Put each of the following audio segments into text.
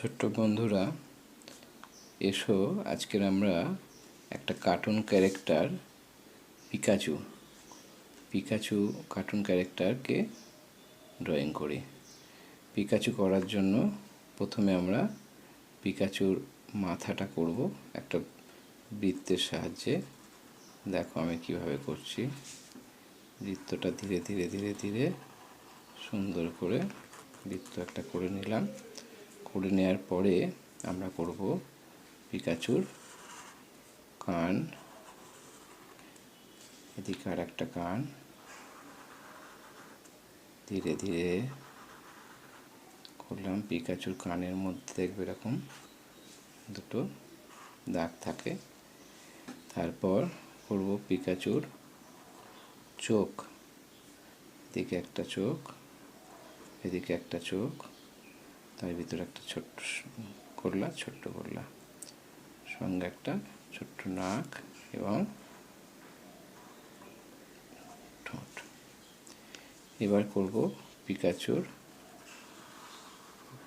ছোট্ট বন্ধুরা, এসো আজকের আমরা একটা কার্টুন ক্যারেক্টার পিকাচু কার্টুন ক্যারেক্টারকে ড্রয়িং করি। পিকাচু করার জন্য প্রথমে আমরা পিকাচুর মাথাটা করব একটা বৃত্তের সাহায্যে। দেখো আমি কিভাবে করছি। বৃত্তটা ধীরে ধীরে ধীরে ধীরে সুন্দর করে বৃত্ত একটা করে নিলাম। করে নেওয়ার পরে আমরা করব পিকাচুর কান, এদিকে আর একটা কান, ধীরে ধীরে করলাম। পিকাচুর কানের মধ্যে দেখবে এরকম দুটো দাগ থাকে। তারপর করব পিকাচুর চোখ, এদিকে একটা চোখ, এদিকে একটা চোখ, তার ভিতরে একটা ছোট্ট করলা, সঙ্গে একটা ছোট্ট নাক এবং ঠোঁট। এবার করব পিকাচুর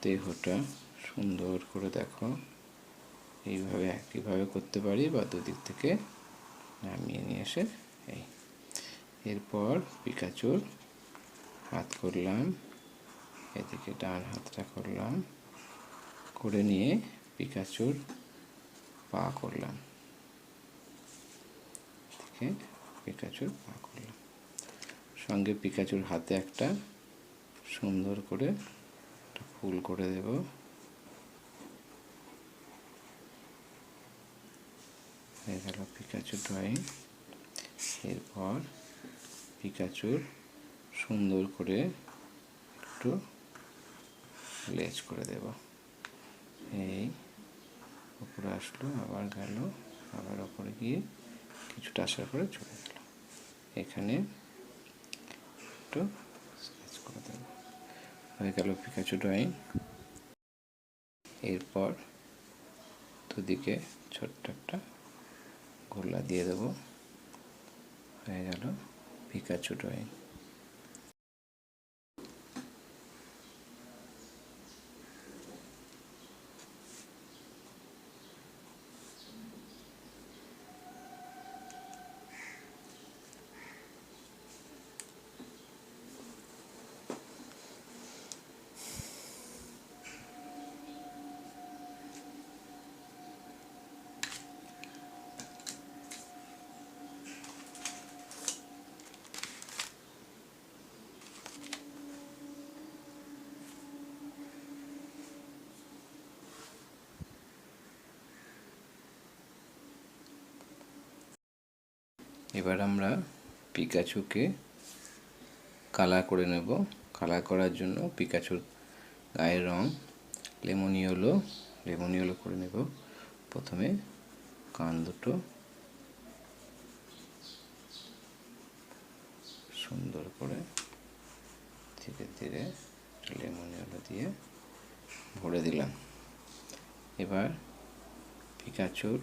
দেহটা সুন্দর করে। দেখো এইভাবে একইভাবে করতে পারি বা দুদিক থেকে নামিয়ে নিয়ে এসে এরপর পিকাচুর হাত করলাম, এদিকে ডান হাতটা করলাম, করে নিয়ে পিকাচুর পা করলাম, পিকাচুর পা করলাম। সঙ্গে পিকাচুর হাতে একটা সুন্দর করে একটা ফুল করে দেব। হয়ে গেল পিকাচুর ড্রয়িং। এরপর পিকাচুর সুন্দর করে একটু লেজ করে দেব। এই উপরে আসলো, আবার গেল, আবার ওপরে গিয়ে কিছুটা আসার পরে চলে গেল। এখানে একটু স্কেচ করে দেব। হয়ে গেল পিকাচু ড্রয়িং। এরপর দুদিকে ছোট্ট একটা গোলা দিয়ে দেব। হয়ে গেল পিকাচু ড্রয়িং। এবার আমরা পিকাচুকে কালার করে নেব। কালার করার জন্য পিকাচুর গায়ের রং লেমন ইয়েলো করে নেব। প্রথমে কান দুটো সুন্দর করে ধীরে ধীরে লেমন ইয়েলো দিয়ে ভরে দিলাম। এবার পিকাচুর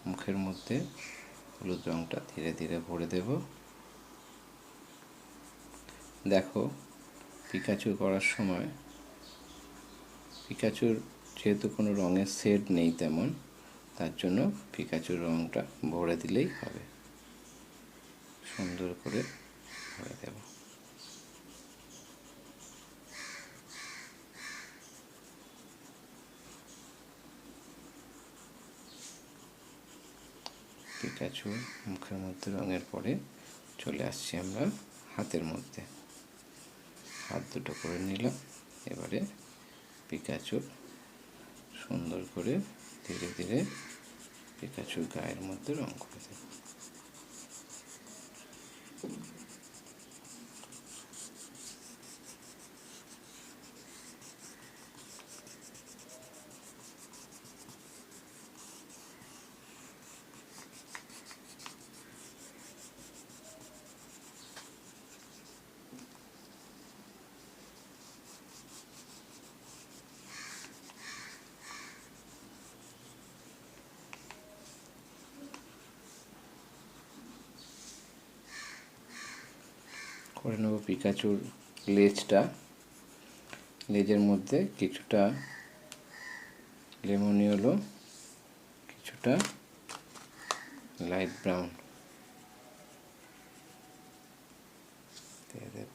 মুখের মধ্যে হলুদ রঙটা ধীরে ধীরে ভরে দেব। দেখো পিকাচু করার সময় পিকাচুর যেহেতু কোনো রঙের শেড নেই তেমন, তার জন্য পিকাচুর রঙটা ভরে দিলেই হবে। সুন্দর করে ভরে দেব। পিকাচুর মুখের মধ্যে রঙের পরে চলে আসছি আমরা হাতের মধ্যে। হাত দুটো করে নিলাম। এবারে পিকাচুর সুন্দর করে ধীরে ধীরে পিকাচুর গায়ের মধ্যে রং করে দেব। করে নেব পিকাচুর লেজটা। লেজের মধ্যে কিছুটা লেমনি হলো কিছুটা লাইট ব্রাউন দিয়ে দেব।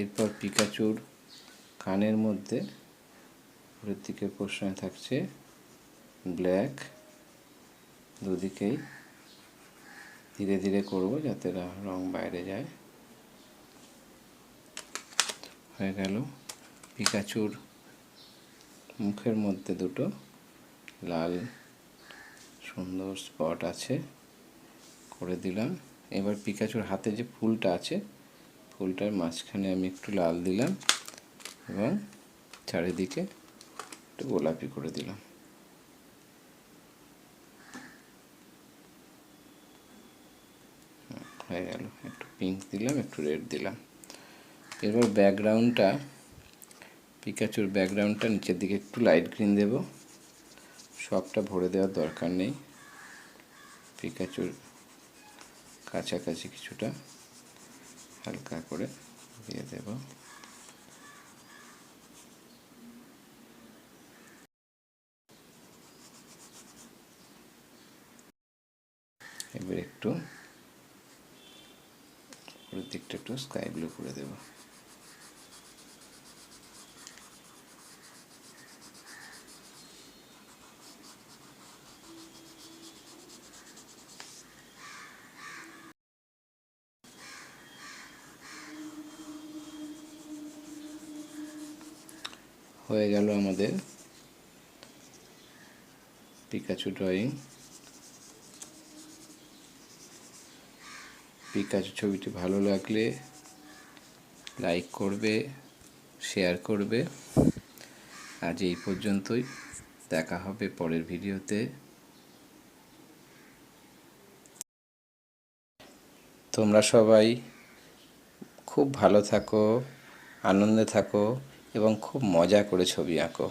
এরপর পিকাচুর কানের মধ্যে উপরের দিকের পোর্শনে থাকছে ব্ল্যাক, দুদিকেই ধীরে ধীরে করব যাতে রং বাইরে যায়। হয়ে গেল। পিকাচুর মুখের মধ্যে দুটো লাল সুন্দর স্পট আছে, করে দিলাম। এবার পিকাচুর হাতে যে ফুলটা আছে, ফুলটার মাঝখানে আমি একটু লাল দিলাম এবং চারিদিকে একটু গোলাপি করে দিলাম। হয়ে গেল। একটু পিঙ্ক দিলাম, একটু রেড দিলাম। এবার ব্যাকগ্রাউন্ডটা, পিকাচুর ব্যাকগ্রাউন্ডটা নিচের দিকে একটু লাইট গ্রিন দেব। সবটা ভরে দেওয়ার দরকার নেই, পিকাচুর কাছাকাছি কিছুটা হালকা করে দিয়ে দেব। এবার একটু উপরের দিকটা একটু স্কাই ব্লু করে দেব। হয়ে গেল আমাদের পিকাচু ড্রয়িং। পিকাচু ছবিটি ভালো লাগলে লাইক করবে, শেয়ার করবে। আজ এই পর্যন্তই, দেখা হবে পরের ভিডিওতে। তোমরা সবাই খুব ভালো থাকো, আনন্দে থাকো এবং খুব মজা করে ছবি আঁকো।